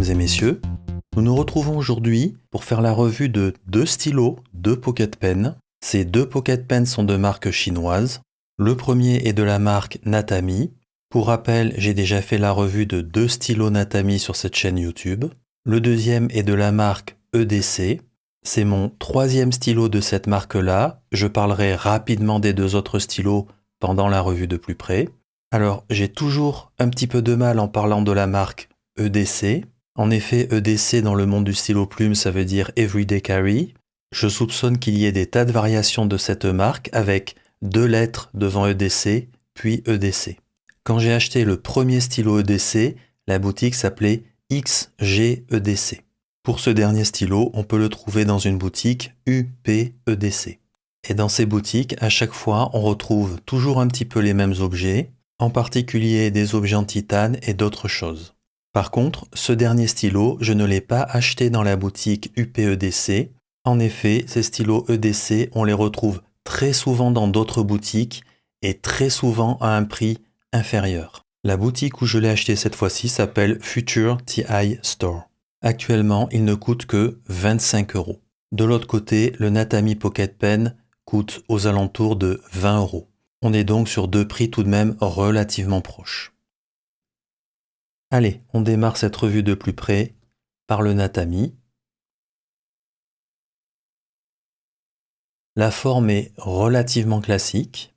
mesdames et messieurs. Nous nous retrouvons aujourd'hui pour faire la revue de deux stylos, deux Pocket Pen. Ces deux Pocket Pen sont de marque chinoise. Le premier est de la marque Natami. Pour rappel, j'ai déjà fait la revue de deux stylos Natami sur cette chaîne YouTube. Le deuxième est de la marque EDC. C'est mon troisième stylo de cette marque-là. Je parlerai rapidement des deux autres stylos pendant la revue de plus près. Alors, j'ai toujours un petit peu de mal en parlant de la marque EDC. En effet, EDC dans le monde du stylo plume, ça veut dire Everyday Carry. Je soupçonne qu'il y ait des tas de variations de cette marque avec deux lettres devant EDC, puis EDC. Quand j'ai acheté le premier stylo EDC, la boutique s'appelait XGEDC. Pour ce dernier stylo, on peut le trouver dans une boutique UPEDC. Et dans ces boutiques, à chaque fois, on retrouve toujours un petit peu les mêmes objets, en particulier des objets en titane et d'autres choses. Par contre, ce dernier stylo, je ne l'ai pas acheté dans la boutique UPEDC. En effet, ces stylos EDC, on les retrouve très souvent dans d'autres boutiques et très souvent à un prix inférieur. La boutique où je l'ai acheté cette fois-ci s'appelle Future TI Store. Actuellement, il ne coûte que 25 €. De l'autre côté, le Natami Pocket Pen coûte aux alentours de 20 €. On est donc sur deux prix tout de même relativement proches. Allez, on démarre cette revue de plus près par le Natami. La forme est relativement classique,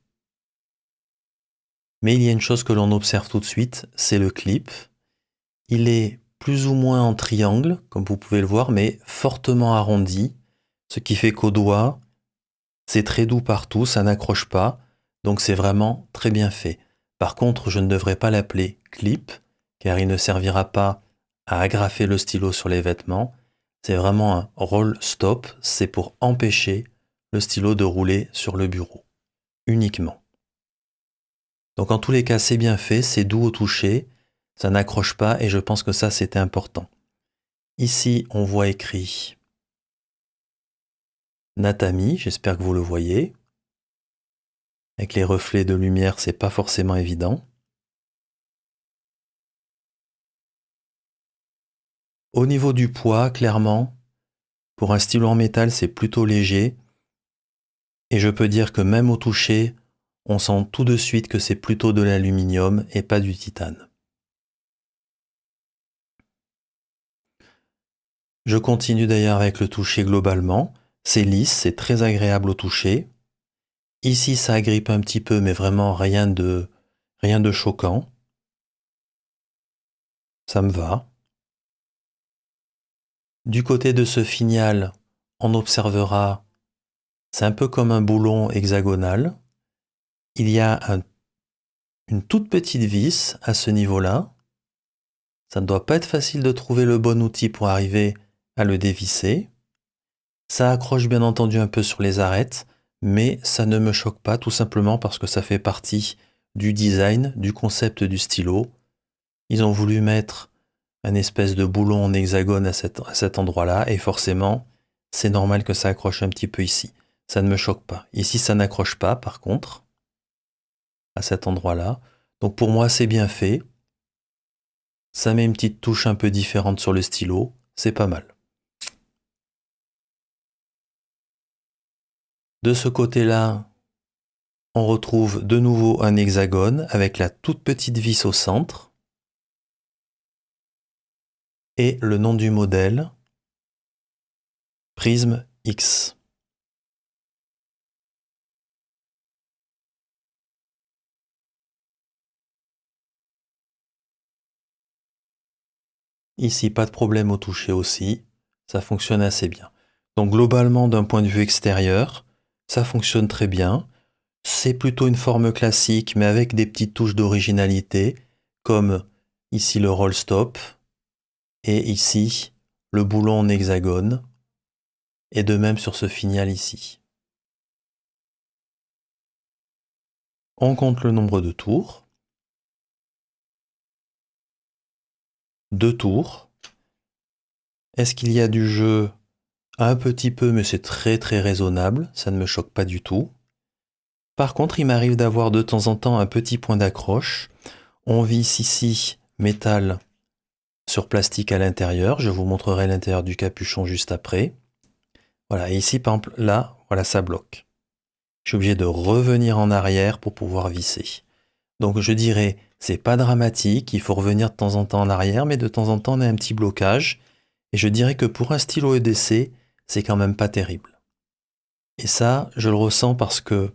mais il y a une chose que l'on observe tout de suite, c'est le clip. Il est plus ou moins en triangle, comme vous pouvez le voir, mais fortement arrondi, ce qui fait qu'au doigt, c'est très doux partout, ça n'accroche pas, donc c'est vraiment très bien fait. Par contre, je ne devrais pas l'appeler clip, car il ne servira pas à agrafer le stylo sur les vêtements. C'est vraiment un roll stop, c'est pour empêcher le stylo de rouler sur le bureau, uniquement. Donc en tous les cas, c'est bien fait, c'est doux au toucher, ça n'accroche pas et je pense que ça, c'était important. Ici, on voit écrit Natami, j'espère que vous le voyez. Avec les reflets de lumière, c'est pas forcément évident. Au niveau du poids, clairement, pour un stylo en métal, c'est plutôt léger. Et je peux dire que même au toucher, on sent tout de suite que c'est plutôt de l'aluminium et pas du titane. Je continue d'ailleurs avec le toucher globalement. C'est lisse, c'est très agréable au toucher. Ici, ça agrippe un petit peu, mais vraiment rien de choquant. Ça me va. Du côté de ce finial, on observera, c'est un peu comme un boulon hexagonal. Il y a une toute petite vis à ce niveau-là. Ça ne doit pas être facile de trouver le bon outil pour arriver à le dévisser. Ça accroche bien entendu un peu sur les arêtes, mais ça ne me choque pas tout simplement parce que ça fait partie du design, du concept du stylo. Ils ont voulu mettre un espèce de boulon en hexagone à cet endroit-là et forcément, c'est normal que ça accroche un petit peu ici. Ça ne me choque pas. Ici, ça n'accroche pas par contre, à cet endroit-là. Donc pour moi, c'est bien fait. Ça met une petite touche un peu différente sur le stylo. C'est pas mal. De ce côté-là, on retrouve de nouveau un hexagone avec la toute petite vis au centre et le nom du modèle, Prism X. Ici, pas de problème au toucher aussi, ça fonctionne assez bien. Donc globalement, d'un point de vue extérieur, ça fonctionne très bien. C'est plutôt une forme classique, mais avec des petites touches d'originalité, comme ici le roll stop, et ici le boulon en hexagone, et de même sur ce finial ici. On compte le nombre de tours. 2 tours. Est-ce qu'il y a du jeu? Un petit peu, mais c'est très très raisonnable, ça ne me choque pas du tout. Par contre, il m'arrive d'avoir de temps en temps un petit point d'accroche. On visse ici métal sur plastique à l'intérieur. Je vous montrerai l'intérieur du capuchon juste après. Voilà, et ici, par exemple, là, voilà, ça bloque. Je suis obligé de revenir en arrière pour pouvoir visser. Donc je dirais, c'est pas dramatique, il faut revenir de temps en temps en arrière, mais de temps en temps on a un petit blocage. Et je dirais que pour un stylo EDC, c'est quand même pas terrible. Et ça, je le ressens parce que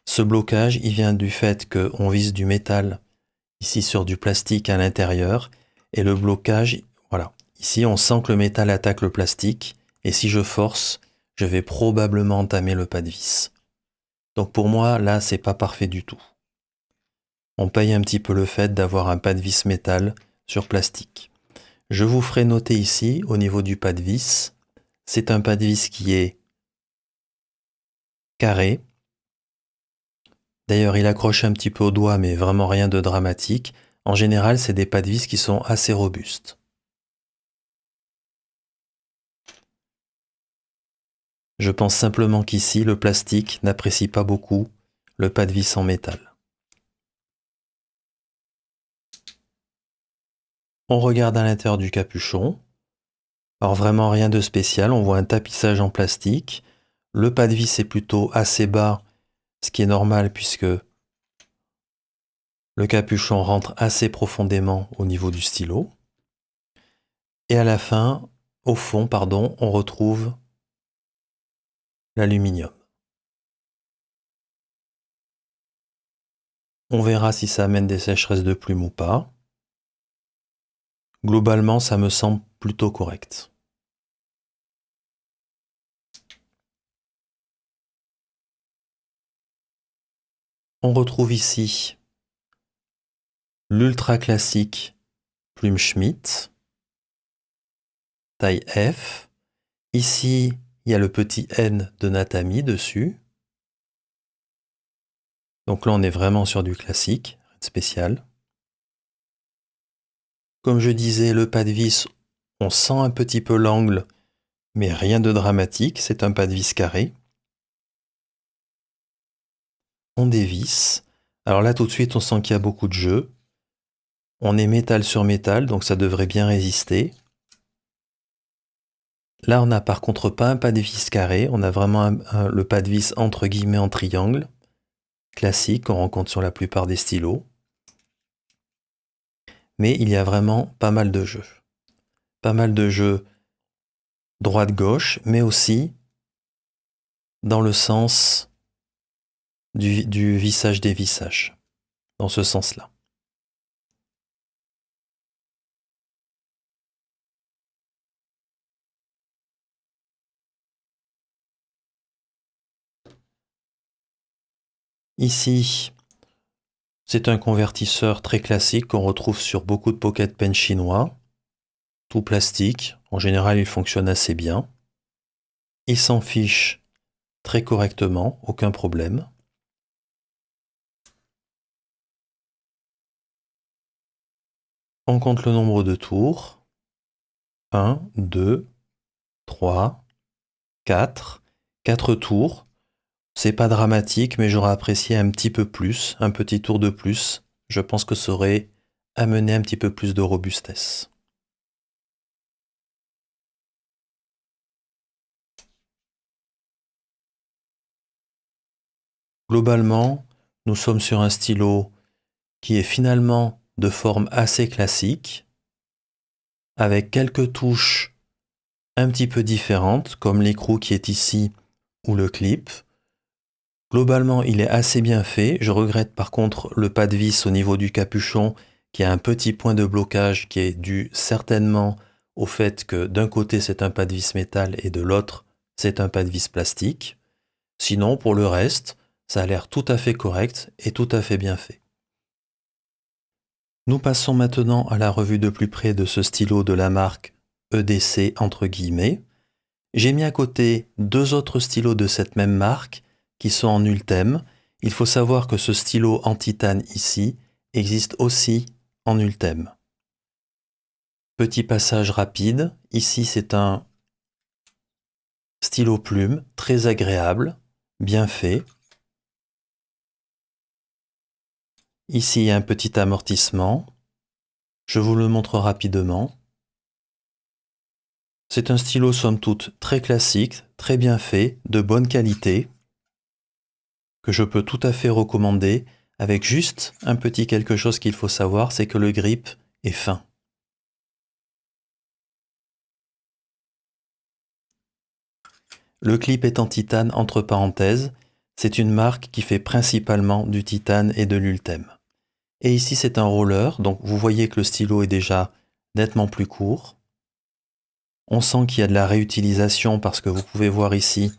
ce blocage, il vient du fait qu'on vise du métal ici sur du plastique à l'intérieur. Et le blocage, voilà, ici on sent que le métal attaque le plastique. Et si je force, je vais probablement entamer le pas de vis. Donc pour moi, là, c'est pas parfait du tout. On paye un petit peu le fait d'avoir un pas de vis métal sur plastique. Je vous ferai noter ici, au niveau du pas de vis, c'est un pas de vis qui est carré. D'ailleurs, il accroche un petit peu au doigt, mais vraiment rien de dramatique. En général, c'est des pas de vis qui sont assez robustes. Je pense simplement qu'ici, le plastique n'apprécie pas beaucoup le pas de vis en métal. On regarde à l'intérieur du capuchon. Alors vraiment rien de spécial, on voit un tapissage en plastique. Le pas de vis est plutôt assez bas, ce qui est normal puisque le capuchon rentre assez profondément au niveau du stylo. Et à la fin, au fond, pardon, on retrouve l'aluminium. On verra si ça amène des sécheresses de plumes ou pas. Globalement, ça me semble plutôt correct. On retrouve ici l'ultra classique plume Schmidt, taille F. Ici, il y a le petit N de Natami dessus. Donc là, on est vraiment sur du classique, rien de spécial. Comme je disais, le pas de vis, on sent un petit peu l'angle, mais rien de dramatique, c'est un pas de vis carré. On dévisse. Alors là, tout de suite, on sent qu'il y a beaucoup de jeu. On est métal sur métal, donc ça devrait bien résister. Là, on n'a par contre pas un pas de vis carré, on a vraiment le pas de vis entre guillemets en triangle, classique, qu'on rencontre sur la plupart des stylos. Mais il y a vraiment pas mal de jeux. Pas mal de jeux droite-gauche, mais aussi dans le sens du vissage-dévissage, dans ce sens-là. Ici, c'est un convertisseur très classique qu'on retrouve sur beaucoup de pocket pen chinois, tout plastique. En général, il fonctionne assez bien. Il s'en fiche très correctement, aucun problème. On compte le nombre de tours. 1, 2, 3, 4. 4 tours. C'est pas dramatique, mais j'aurais apprécié un petit peu plus, un petit tour de plus. Je pense que ça aurait amené un petit peu plus de robustesse. Globalement, nous sommes sur un stylo qui est finalement de forme assez classique, avec quelques touches un petit peu différentes, comme l'écrou qui est ici ou le clip. Globalement, il est assez bien fait. Je regrette par contre le pas de vis au niveau du capuchon qui a un petit point de blocage qui est dû certainement au fait que d'un côté c'est un pas de vis métal et de l'autre c'est un pas de vis plastique. Sinon, pour le reste, ça a l'air tout à fait correct et tout à fait bien fait. Nous passons maintenant à la revue de plus près de ce stylo de la marque EDC entre guillemets. J'ai mis à côté deux autres stylos de cette même marque qui sont en Ultem. Il faut savoir que ce stylo en titane ici existe aussi en Ultem. Petit passage rapide, ici c'est un stylo plume très agréable, bien fait. Ici il y a un petit amortissement, je vous le montre rapidement. C'est un stylo somme toute très classique, très bien fait, de bonne qualité, que je peux tout à fait recommander, avec juste un petit quelque chose qu'il faut savoir, c'est que le grip est fin. Le clip est en titane entre parenthèses, c'est une marque qui fait principalement du titane et de l'ultème. Et ici c'est un roller, donc vous voyez que le stylo est déjà nettement plus court. On sent qu'il y a de la réutilisation parce que vous pouvez voir ici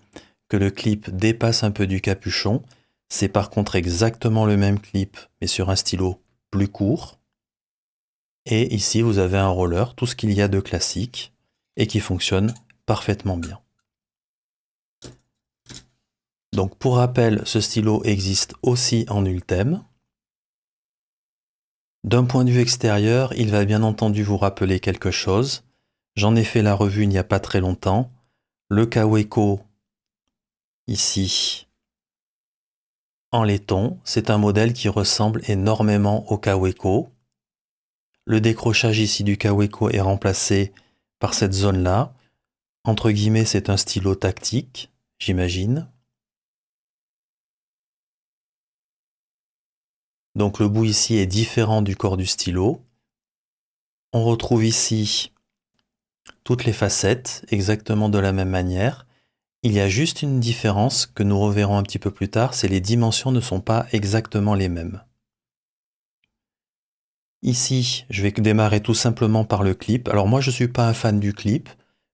que le clip dépasse un peu du capuchon. C'est par contre exactement le même clip mais sur un stylo plus court. Et ici vous avez un roller, tout ce qu'il y a de classique et qui fonctionne parfaitement bien. Donc pour rappel, ce stylo existe aussi en ultème. D'un point de vue extérieur, il va bien entendu vous rappeler quelque chose. J'en ai fait la revue il n'y a pas très longtemps. Le Kaweco, ici, en laiton, c'est un modèle qui ressemble énormément au Kaweco. Le décrochage ici du Kaweco est remplacé par cette zone-là. Entre guillemets, c'est un stylo tactique, j'imagine. Donc le bout ici est différent du corps du stylo. On retrouve ici toutes les facettes, exactement de la même manière. Il y a juste une différence que nous reverrons un petit peu plus tard, c'est les dimensions ne sont pas exactement les mêmes. Ici, je vais démarrer tout simplement par le clip. Alors moi, je ne suis pas un fan du clip,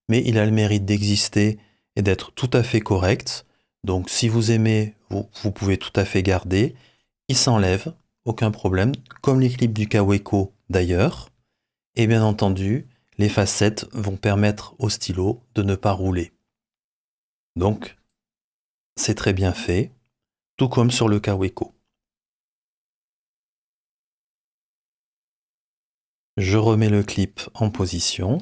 mais il a le mérite d'exister et d'être tout à fait correct. Donc si vous aimez, vous pouvez tout à fait garder. Il s'enlève, aucun problème, comme les clips du Kaweco d'ailleurs. Et bien entendu, les facettes vont permettre au stylo de ne pas rouler. Donc, c'est très bien fait, tout comme sur le Kaweco. Je remets le clip en position.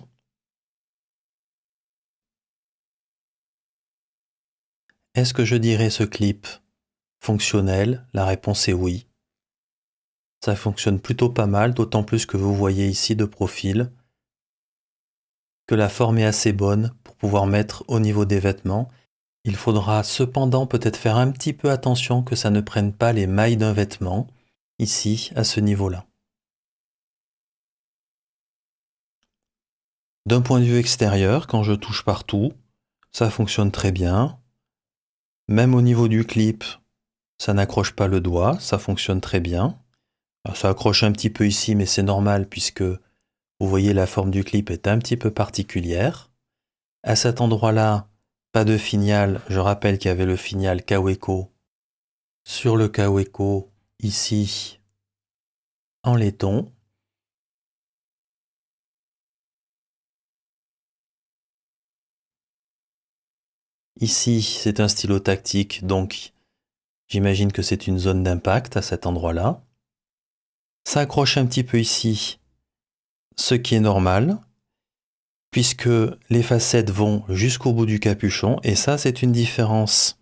Est-ce que je dirais ce clip fonctionnel? La réponse est oui. Ça fonctionne plutôt pas mal, d'autant plus que vous voyez ici de profil que la forme est assez bonne pour pouvoir mettre au niveau des vêtements. Il faudra cependant peut-être faire un petit peu attention que ça ne prenne pas les mailles d'un vêtement, ici, à ce niveau-là. D'un point de vue extérieur, quand je touche partout, ça fonctionne très bien. Même au niveau du clip, ça n'accroche pas le doigt, ça fonctionne très bien. Alors, ça accroche un petit peu ici, mais c'est normal puisque vous voyez la forme du clip est un petit peu particulière. À cet endroit-là, pas de finial. Je rappelle qu'il y avait le finial Kaweco sur le Kaweco ici en laiton. Ici, c'est un stylo tactique, donc j'imagine que c'est une zone d'impact à cet endroit-là. Ça accroche un petit peu ici, ce qui est normal, puisque les facettes vont jusqu'au bout du capuchon, et ça, c'est une différence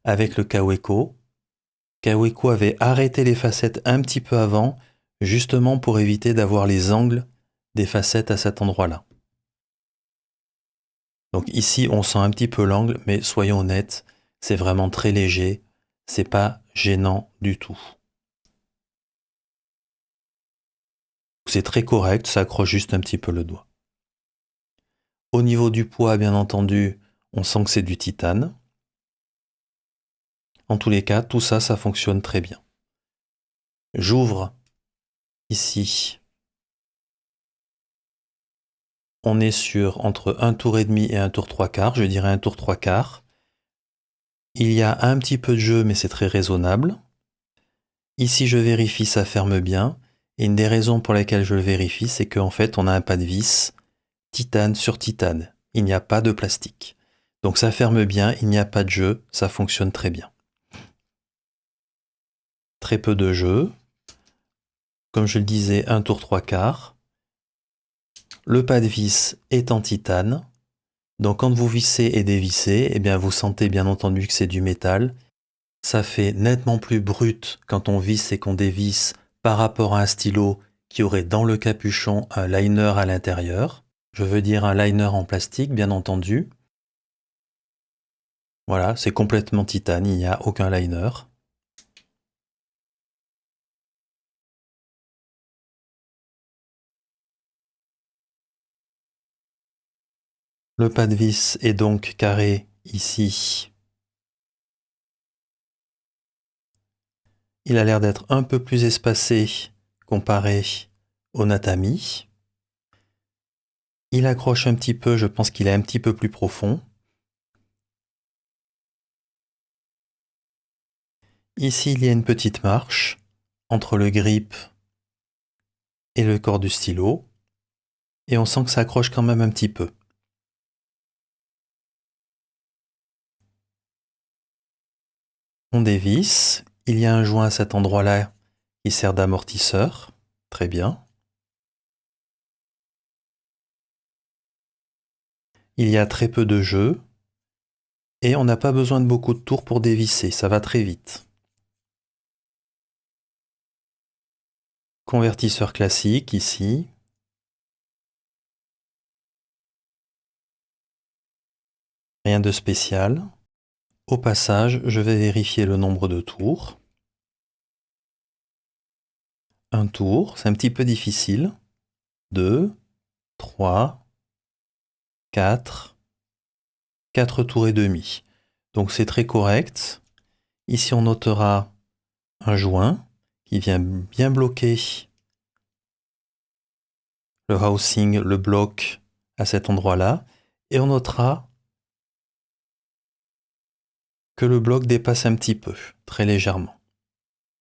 avec le Kaweco. Kaweco avait arrêté les facettes un petit peu avant, justement pour éviter d'avoir les angles des facettes à cet endroit-là. Donc ici, on sent un petit peu l'angle, mais soyons honnêtes, c'est vraiment très léger, c'est pas gênant du tout. C'est très correct, ça accroche juste un petit peu le doigt. Au niveau du poids, bien entendu, on sent que c'est du titane. En tous les cas, tout ça, ça fonctionne très bien. J'ouvre ici. On est sur entre un tour et demi et un tour trois quarts, je dirais un tour trois quarts. Il y a un petit peu de jeu, mais c'est très raisonnable. Ici, je vérifie, ça ferme bien. Et une des raisons pour lesquelles je le vérifie, c'est qu'en fait, on a un pas de vis titane sur titane. Il n'y a pas de plastique. Donc ça ferme bien, il n'y a pas de jeu, ça fonctionne très bien. Très peu de jeu. Comme je le disais, un tour trois quarts. Le pas de vis est en titane. Donc quand vous vissez et dévissez, eh bien vous sentez bien entendu que c'est du métal. Ça fait nettement plus brut quand on visse et qu'on dévisse par rapport à un stylo qui aurait dans le capuchon un liner à l'intérieur. Je veux dire un liner en plastique, bien entendu. Voilà, c'est complètement titane, il n'y a aucun liner. Le pas de vis est donc carré ici. Il a l'air d'être un peu plus espacé comparé au Natami. Il accroche un petit peu, je pense qu'il est un petit peu plus profond. Ici, il y a une petite marche entre le grip et le corps du stylo. Et on sent que ça accroche quand même un petit peu. On dévisse. Il y a un joint à cet endroit-là qui sert d'amortisseur. Très bien. Il y a très peu de jeu. Et on n'a pas besoin de beaucoup de tours pour dévisser, ça va très vite. Convertisseur classique ici. Rien de spécial. Au passage, je vais vérifier le nombre de tours. Un tour, c'est un petit peu difficile. 2, 3, 4, 4 tours et demi. Donc c'est très correct. Ici on notera un joint qui vient bien bloquer le housing, le bloc à cet endroit-là. Et on notera que le bloc dépasse un petit peu, très légèrement.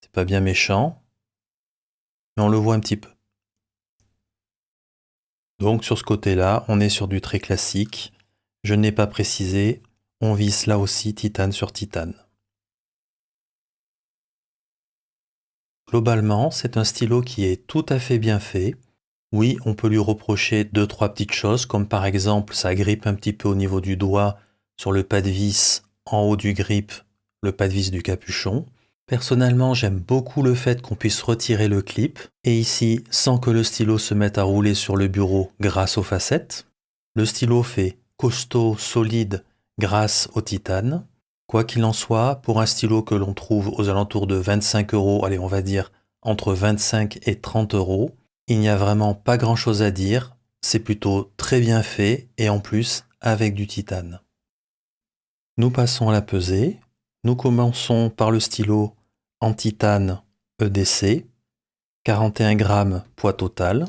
C'est pas bien méchant, mais on le voit un petit peu. Donc sur ce côté-là, on est sur du très classique. Je n'ai pas précisé, on visse là aussi titane sur titane. Globalement, c'est un stylo qui est tout à fait bien fait. Oui, on peut lui reprocher 2-3 petites choses, comme par exemple sa grippe un petit peu au niveau du doigt sur le pas de vis en haut du grip, le pas de vis du capuchon. Personnellement, j'aime beaucoup le fait qu'on puisse retirer le clip, et ici, sans que le stylo se mette à rouler sur le bureau grâce aux facettes. Le stylo fait costaud, solide, grâce au titane. Quoi qu'il en soit, pour un stylo que l'on trouve aux alentours de 25 €, allez, on va dire entre 25 et 30 €, il n'y a vraiment pas grand chose à dire. C'est plutôt très bien fait, et en plus, avec du titane. Nous passons à la pesée. Nous commençons par le stylo en titane EDC, 41 grammes poids total.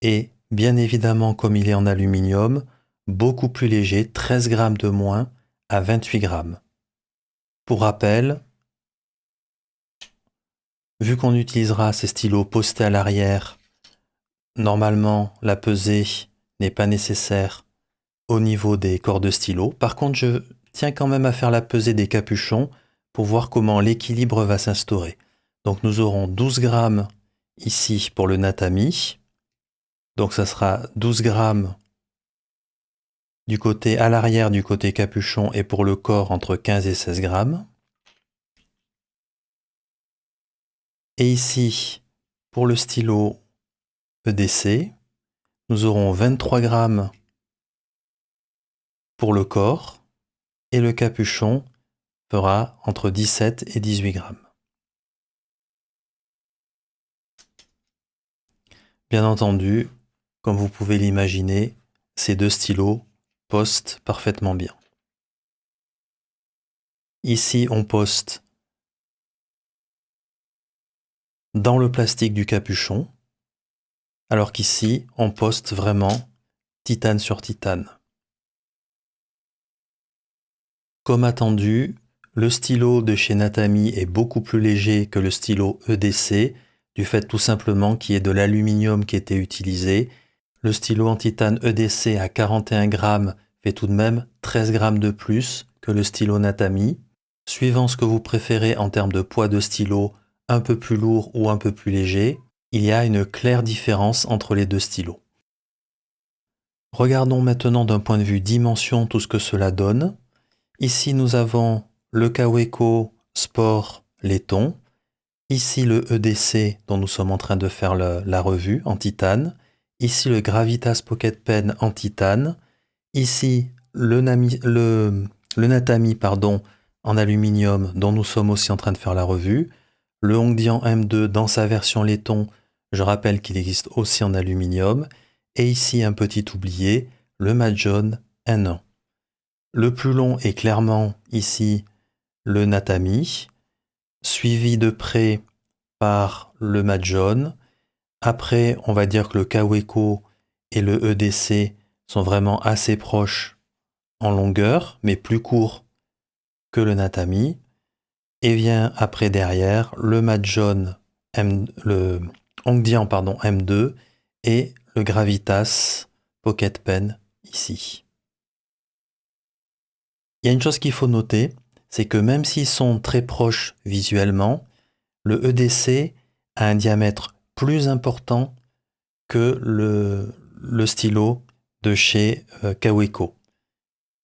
Et bien évidemment, comme il est en aluminium, beaucoup plus léger, 13 grammes de moins à 28 grammes. Pour rappel, vu qu'on utilisera ces stylos postés à l'arrière, normalement la pesée n'est pas nécessaire au niveau des corps de stylo. Par contre, je tiens quand même à faire la pesée des capuchons pour voir comment l'équilibre va s'instaurer. Donc nous aurons 12 grammes ici pour le Natami. Donc ça sera 12 grammes du côté à l'arrière du côté capuchon, et pour le corps entre 15 et 16 grammes. Et ici, pour le stylo EDC, nous aurons 23 grammes pour le corps, et le capuchon fera entre 17 et 18 grammes. Bien entendu, comme vous pouvez l'imaginer, ces deux stylos postent parfaitement bien. Ici, on poste dans le plastique du capuchon, alors qu'ici, on poste vraiment titane sur titane. Comme attendu, le stylo de chez Natami est beaucoup plus léger que le stylo EDC, du fait tout simplement qu'il y ait de l'aluminium qui était utilisé. Le stylo en titane EDC à 41 grammes fait tout de même 13 grammes de plus que le stylo Natami. Suivant ce que vous préférez en termes de poids de stylo, un peu plus lourd ou un peu plus léger, il y a une claire différence entre les deux stylos. Regardons maintenant d'un point de vue dimension tout ce que cela donne. Ici, nous avons le Kaweco Sport laiton. Ici le EDC dont nous sommes en train de faire la revue en titane. Ici le Gravitas Pocket Pen en titane. Ici le Natami en aluminium dont nous sommes aussi en train de faire la revue. Le Hongdian M2 dans sa version laiton, je rappelle qu'il existe aussi en aluminium. Et ici un petit oublié, le Majohn N1. Le plus long est clairement ici le Natami, suivi de près par le Majohn. Après, on va dire que le Kaweco et le EDC sont vraiment assez proches en longueur, mais plus courts que le Natami. Et vient après derrière le Majohn, le Hongdian M2 et le Gravitas Pocket Pen ici. Il y a une chose qu'il faut noter, c'est que même s'ils sont très proches visuellement, le EDC a un diamètre plus important que le stylo de chez Kaweco.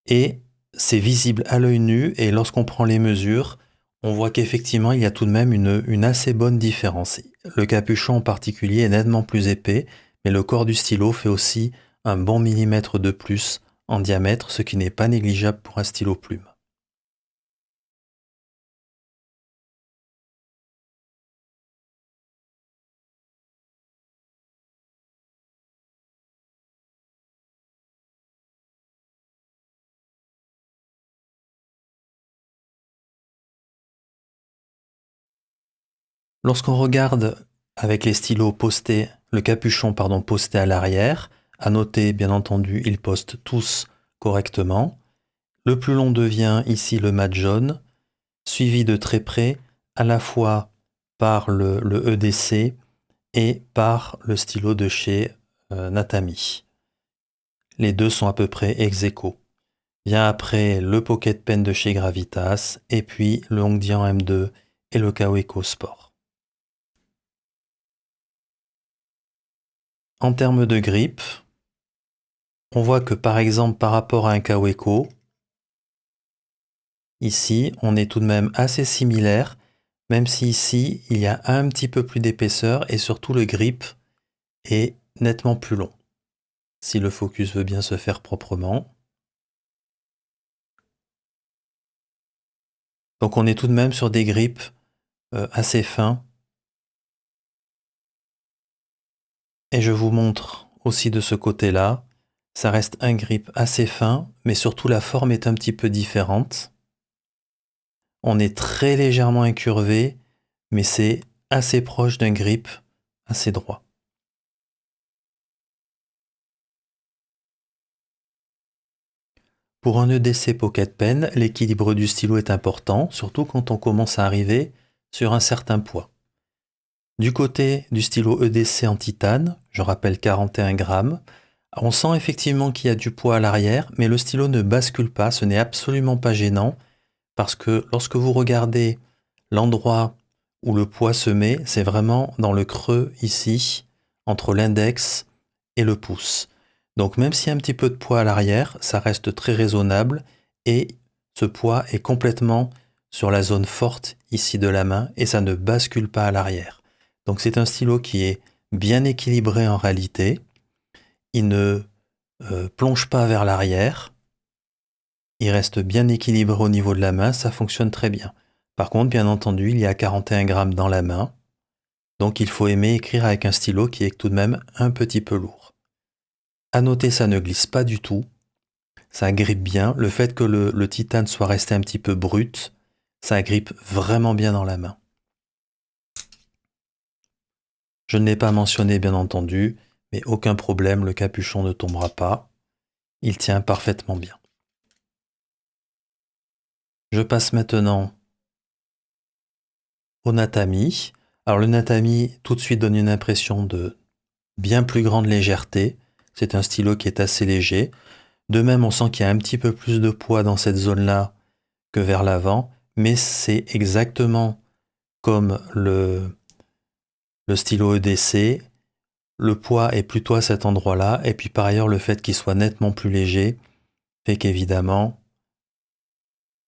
Et c'est visible à l'œil nu, et lorsqu'on prend les mesures, on voit qu'effectivement il y a tout de même une assez bonne différence. Le capuchon en particulier est nettement plus épais, mais le corps du stylo fait aussi un bon millimètre de plus en diamètre, ce qui n'est pas négligeable pour un stylo plume. Lorsqu'on regarde avec les stylos postés, le capuchon posté à l'arrière, à noter bien entendu ils postent tous correctement. Le plus long devient ici le Majohn, suivi de très près à la fois par le EDC et par le stylo de chez Natami. Les deux sont à peu près ex aequo. Vient après le Pocket Pen de chez Gravitas et puis le Hongdian M2 et le Kaweco Sport. En termes de grippe, on voit que par exemple par rapport à un Kaweco, ici on est tout de même assez similaire, même si ici il y a un petit peu plus d'épaisseur et surtout le grip est nettement plus long. Si le focus veut bien se faire proprement. Donc on est tout de même sur des grips assez fins. Et je vous montre aussi de ce côté-là. Ça reste un grip assez fin, mais surtout la forme est un petit peu différente. On est très légèrement incurvé, mais c'est assez proche d'un grip assez droit. Pour un EDC Pocket Pen, l'équilibre du stylo est important, surtout quand on commence à arriver sur un certain poids. Du côté du stylo EDC en titane, je rappelle 41 grammes, on sent effectivement qu'il y a du poids à l'arrière, mais le stylo ne bascule pas, ce n'est absolument pas gênant, parce que lorsque vous regardez l'endroit où le poids se met, c'est vraiment dans le creux ici, entre l'index et le pouce. Donc même s'il y a un petit peu de poids à l'arrière, ça reste très raisonnable, et ce poids est complètement sur la zone forte ici de la main, et ça ne bascule pas à l'arrière. Donc c'est un stylo qui est bien équilibré en réalité. Il ne plonge pas vers l'arrière. Il reste bien équilibré au niveau de la main, ça fonctionne très bien. Par contre, bien entendu, il y a 41 grammes dans la main. Donc il faut aimer écrire avec un stylo qui est tout de même un petit peu lourd. À noter, ça ne glisse pas du tout. Ça grippe bien. Le fait que le titane soit resté un petit peu brut, ça grippe vraiment bien dans la main. Je ne l'ai pas mentionné bien entendu, mais aucun problème, le capuchon ne tombera pas. Il tient parfaitement bien. Je passe maintenant au Natami. Alors le Natami tout de suite donne une impression de bien plus grande légèreté. C'est un stylo qui est assez léger. De même, on sent qu'il y a un petit peu plus de poids dans cette zone-là que vers l'avant, mais c'est exactement comme le stylo EDC. Le poids est plutôt à cet endroit-là, et puis par ailleurs, le fait qu'il soit nettement plus léger fait qu'évidemment,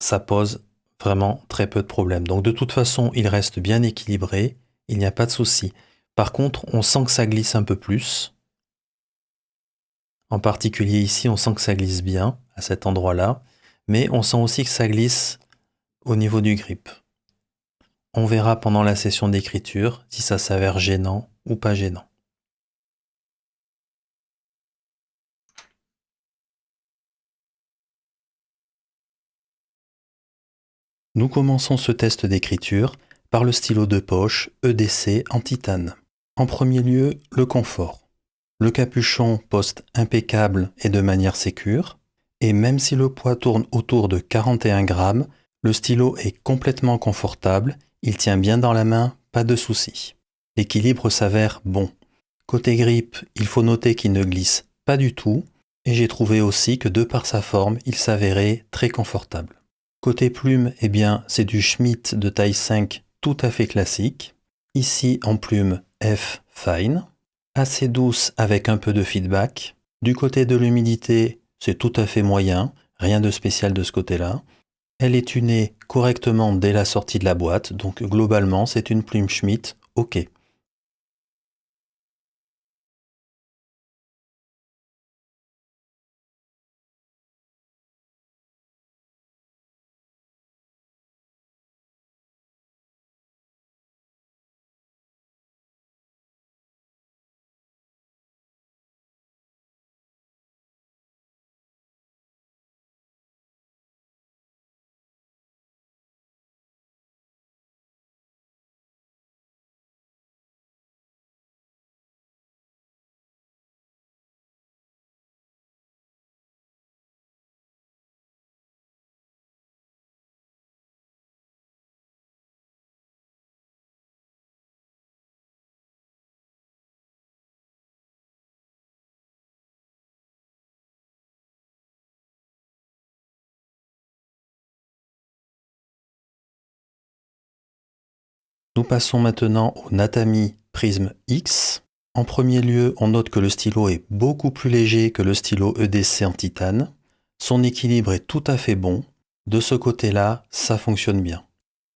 ça pose Vraiment très peu de problèmes. Donc de toute façon, il reste bien équilibré, il n'y a pas de souci. Par contre, on sent que ça glisse un peu plus. En particulier ici, on sent que ça glisse bien à cet endroit-là, mais on sent aussi que ça glisse au niveau du grip. On verra pendant la session d'écriture si ça s'avère gênant ou pas gênant. Nous commençons ce test d'écriture par le stylo de poche EDC en titane. En premier lieu, le confort. Le capuchon poste impeccable et de manière sécure, et même si le poids tourne autour de 41 grammes, le stylo est complètement confortable, il tient bien dans la main, pas de souci. L'équilibre s'avère bon. Côté grip, il faut noter qu'il ne glisse pas du tout, et j'ai trouvé aussi que de par sa forme, il s'avérait très confortable. Côté plume, eh bien, c'est du Schmidt de taille 5 tout à fait classique. Ici, en plume F Fine, assez douce avec un peu de feedback. Du côté de l'humidité, c'est tout à fait moyen, rien de spécial de ce côté-là. Elle est tunée correctement dès la sortie de la boîte, donc globalement, c'est une plume Schmidt OK. Nous passons maintenant au Natami Prism X. En premier lieu, on note que le stylo est beaucoup plus léger que le stylo EDC en titane. Son équilibre est tout à fait bon. De ce côté-là, ça fonctionne bien.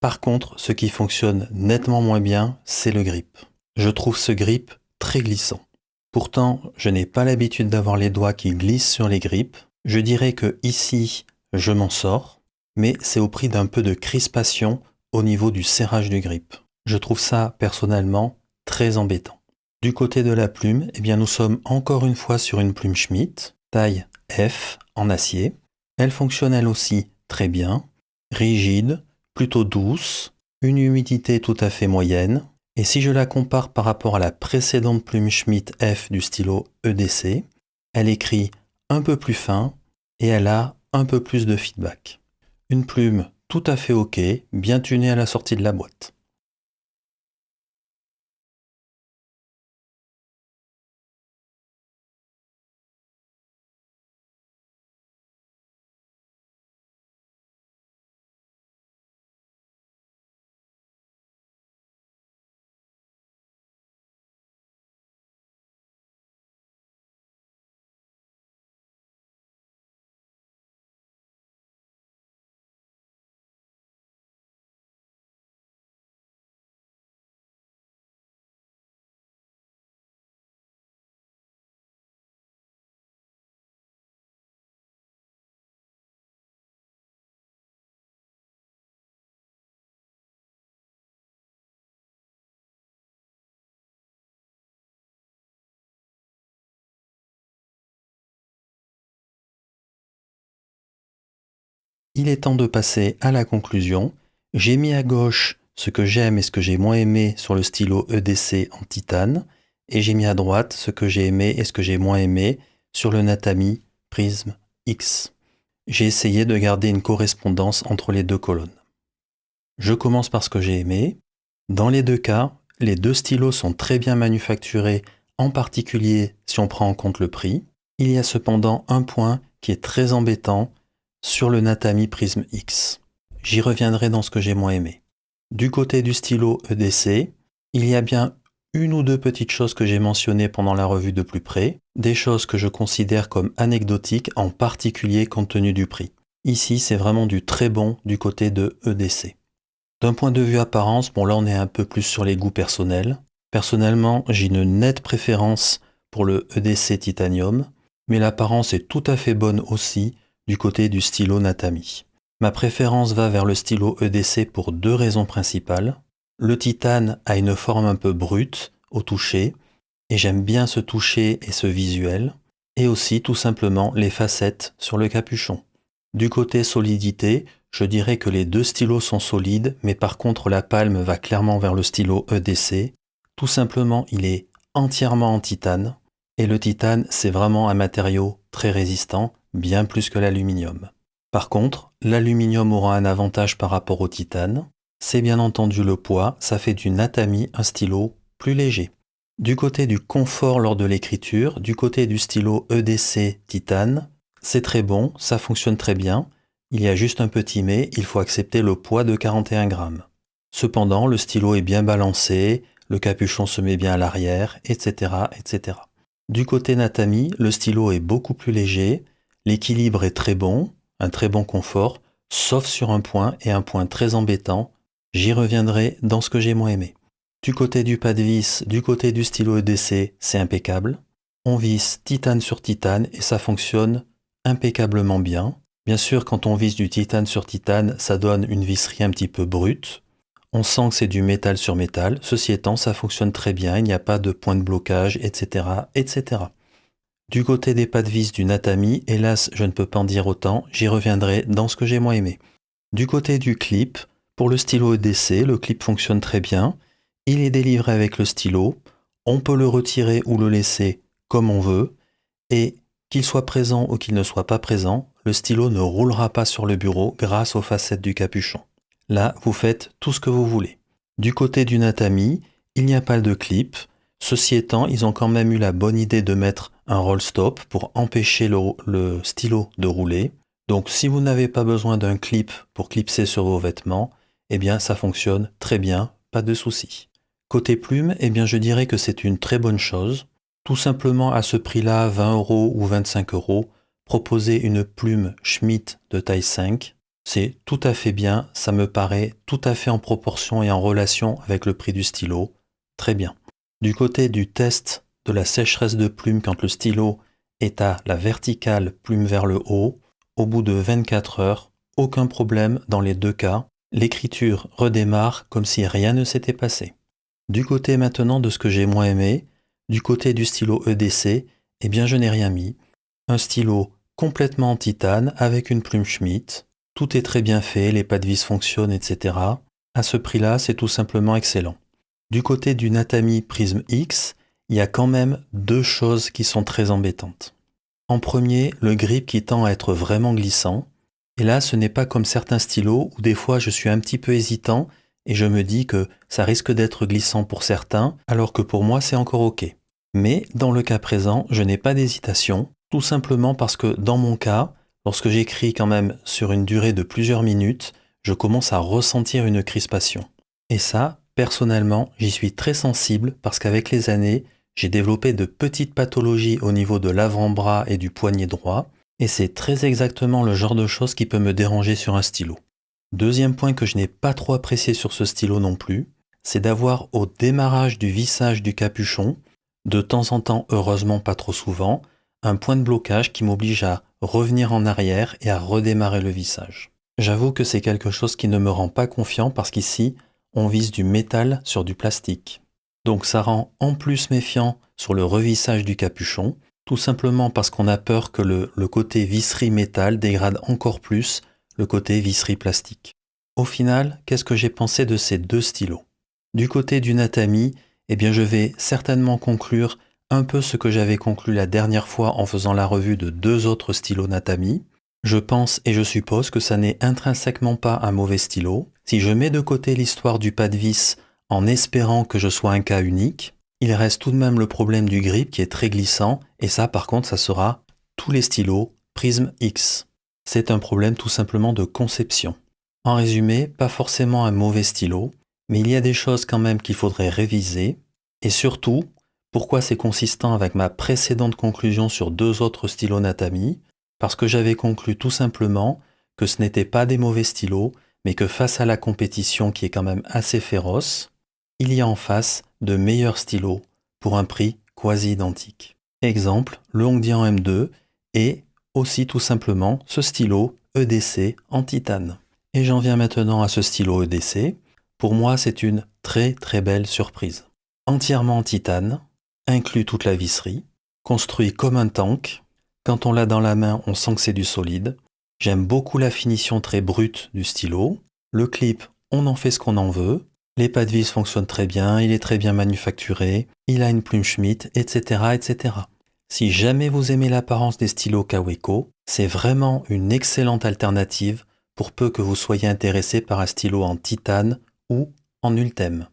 Par contre, ce qui fonctionne nettement moins bien, c'est le grip. Je trouve ce grip très glissant. Pourtant, je n'ai pas l'habitude d'avoir les doigts qui glissent sur les grips. Je dirais que ici, je m'en sors, mais c'est au prix d'un peu de crispation au niveau du serrage du grip. Je trouve ça, personnellement, très embêtant. Du côté de la plume, eh bien, nous sommes encore une fois sur une plume Schmidt, taille F, en acier. Elle fonctionne elle aussi très bien, rigide, plutôt douce, une humidité tout à fait moyenne. Et si je la compare par rapport à la précédente plume Schmidt F du stylo EDC, elle écrit un peu plus fin et elle a un peu plus de feedback. Une plume tout à fait OK, bien tunée à la sortie de la boîte. Il est temps de passer à la conclusion. J'ai mis à gauche ce que j'aime et ce que j'ai moins aimé sur le stylo EDC en titane, et j'ai mis à droite ce que j'ai aimé et ce que j'ai moins aimé sur le Natami Prism X. J'ai essayé de garder une correspondance entre les deux colonnes. Je commence par ce que j'ai aimé. Dans les deux cas, les deux stylos sont très bien manufacturés, en particulier si on prend en compte le prix. Il y a cependant un point qui est très embêtant sur le Natami Prism X. J'y reviendrai dans ce que j'ai moins aimé. Du côté du stylo EDC, il y a bien une ou deux petites choses que j'ai mentionnées pendant la revue de plus près, des choses que je considère comme anecdotiques, en particulier compte tenu du prix. Ici, c'est vraiment du très bon du côté de EDC. D'un point de vue apparence, bon là on est un peu plus sur les goûts personnels. Personnellement, j'ai une nette préférence pour le EDC Titanium, mais l'apparence est tout à fait bonne aussi du côté du stylo Natami. Ma préférence va vers le stylo EDC pour deux raisons principales. Le titane a une forme un peu brute au toucher, et j'aime bien ce toucher et ce visuel, et aussi tout simplement les facettes sur le capuchon. Du côté solidité, je dirais que les deux stylos sont solides, mais par contre la palme va clairement vers le stylo EDC. Tout simplement, il est entièrement en titane, et le titane, c'est vraiment un matériau très résistant, bien plus que l'aluminium. Par contre, l'aluminium aura un avantage par rapport au titane, c'est bien entendu le poids, ça fait du Natami un stylo plus léger. Du côté du confort lors de l'écriture, du côté du stylo EDC Titane, c'est très bon, ça fonctionne très bien. Il y a juste un petit mais, il faut accepter le poids de 41 grammes. Cependant, le stylo est bien balancé, le capuchon se met bien à l'arrière, etc., etc. Du côté Natami, le stylo est beaucoup plus léger, l'équilibre est très bon, un très bon confort, sauf sur un point et un point très embêtant. J'y reviendrai dans ce que j'ai moins aimé. Du côté du pas de vis, du côté du stylo EDC, c'est impeccable. On visse titane sur titane et ça fonctionne impeccablement bien. Bien sûr, quand on visse du titane sur titane, ça donne une visserie un petit peu brute. On sent que c'est du métal sur métal. Ceci étant, ça fonctionne très bien, il n'y a pas de point de blocage, etc., etc. Du côté des pas de vis du Natami, hélas, je ne peux pas en dire autant, j'y reviendrai dans ce que j'ai moins aimé. Du côté du clip, pour le stylo EDC, le clip fonctionne très bien. Il est délivré avec le stylo, on peut le retirer ou le laisser comme on veut, et qu'il soit présent ou qu'il ne soit pas présent, le stylo ne roulera pas sur le bureau grâce aux facettes du capuchon. Là, vous faites tout ce que vous voulez. Du côté du Natami, il n'y a pas de clip. Ceci étant, ils ont quand même eu la bonne idée de mettre un roll stop pour empêcher le stylo de rouler. Donc si vous n'avez pas besoin d'un clip pour clipser sur vos vêtements, eh bien ça fonctionne très bien, pas de souci. Côté plume, eh bien je dirais que c'est une très bonne chose. Tout simplement à ce prix-là, 20 € ou 25 €, proposer une plume Schmidt de taille 5, c'est tout à fait bien, ça me paraît tout à fait en proportion et en relation avec le prix du stylo. Très bien. Du côté du test de la sécheresse de plume quand le stylo est à la verticale plume vers le haut, au bout de 24 heures, aucun problème dans les deux cas, l'écriture redémarre comme si rien ne s'était passé. Du côté maintenant de ce que j'ai moins aimé, du côté du stylo EDC, eh bien je n'ai rien mis. Un stylo complètement en titane avec une plume Schmidt. Tout est très bien fait, les pas de vis fonctionnent, etc. À ce prix-là, c'est tout simplement excellent. Du côté du Natami Prism X, il y a quand même deux choses qui sont très embêtantes. En premier, le grip qui tend à être vraiment glissant. Et là, ce n'est pas comme certains stylos où des fois je suis un petit peu hésitant et je me dis que ça risque d'être glissant pour certains, alors que pour moi c'est encore ok. Mais dans le cas présent, je n'ai pas d'hésitation, tout simplement parce que dans mon cas, lorsque j'écris quand même sur une durée de plusieurs minutes, je commence à ressentir une crispation. Et ça, personnellement, j'y suis très sensible parce qu'avec les années, j'ai développé de petites pathologies au niveau de l'avant-bras et du poignet droit, et c'est très exactement le genre de choses qui peut me déranger sur un stylo. Deuxième point que je n'ai pas trop apprécié sur ce stylo non plus, c'est d'avoir au démarrage du vissage du capuchon, de temps en temps, heureusement pas trop souvent, un point de blocage qui m'oblige à revenir en arrière et à redémarrer le vissage. J'avoue que c'est quelque chose qui ne me rend pas confiant parce qu'ici, on visse du métal sur du plastique. Donc ça rend en plus méfiant sur le revissage du capuchon, tout simplement parce qu'on a peur que le côté visserie métal dégrade encore plus le côté visserie plastique. Au final, qu'est-ce que j'ai pensé de ces deux stylos? Du côté du Natami, eh bien je vais certainement conclure un peu ce que j'avais conclu la dernière fois en faisant la revue de deux autres stylos Natami. Je pense et je suppose que ça n'est intrinsèquement pas un mauvais stylo. Si je mets de côté l'histoire du pas de vis en espérant que je sois un cas unique, il reste tout de même le problème du grip qui est très glissant, et ça par contre ça sera tous les stylos Prism X. C'est un problème tout simplement de conception. En résumé, pas forcément un mauvais stylo, mais il y a des choses quand même qu'il faudrait réviser, et surtout, pourquoi c'est consistant avec ma précédente conclusion sur deux autres stylos Natami, parce que j'avais conclu tout simplement que ce n'étaient pas des mauvais stylos, mais que face à la compétition qui est quand même assez féroce, il y a en face de meilleurs stylos pour un prix quasi identique. Exemple, le Hongdian M2 et aussi tout simplement ce stylo EDC en titane. Et j'en viens maintenant à ce stylo EDC. Pour moi, c'est une très très belle surprise. Entièrement en titane, inclut toute la visserie, construit comme un tank. Quand on l'a dans la main, on sent que c'est du solide. J'aime beaucoup la finition très brute du stylo. Le clip, on en fait ce qu'on en veut. Les pas de vis fonctionnent très bien, il est très bien manufacturé, il a une plume Schmidt, etc., etc. Si jamais vous aimez l'apparence des stylos Kaweco, c'est vraiment une excellente alternative pour peu que vous soyez intéressé par un stylo en titane ou en ultème.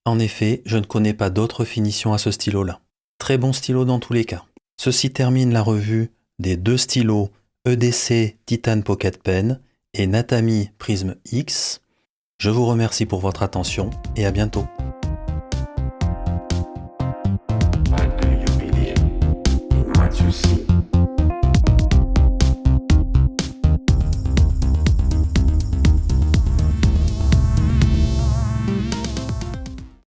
En effet, je ne connais pas d'autre finition à ce stylo-là. Très bon stylo dans tous les cas. Ceci termine la revue des deux stylos EDC Titan Pocket Pen et Natami Prism X. Je vous remercie pour votre attention et à bientôt. Why do you believe in what you see?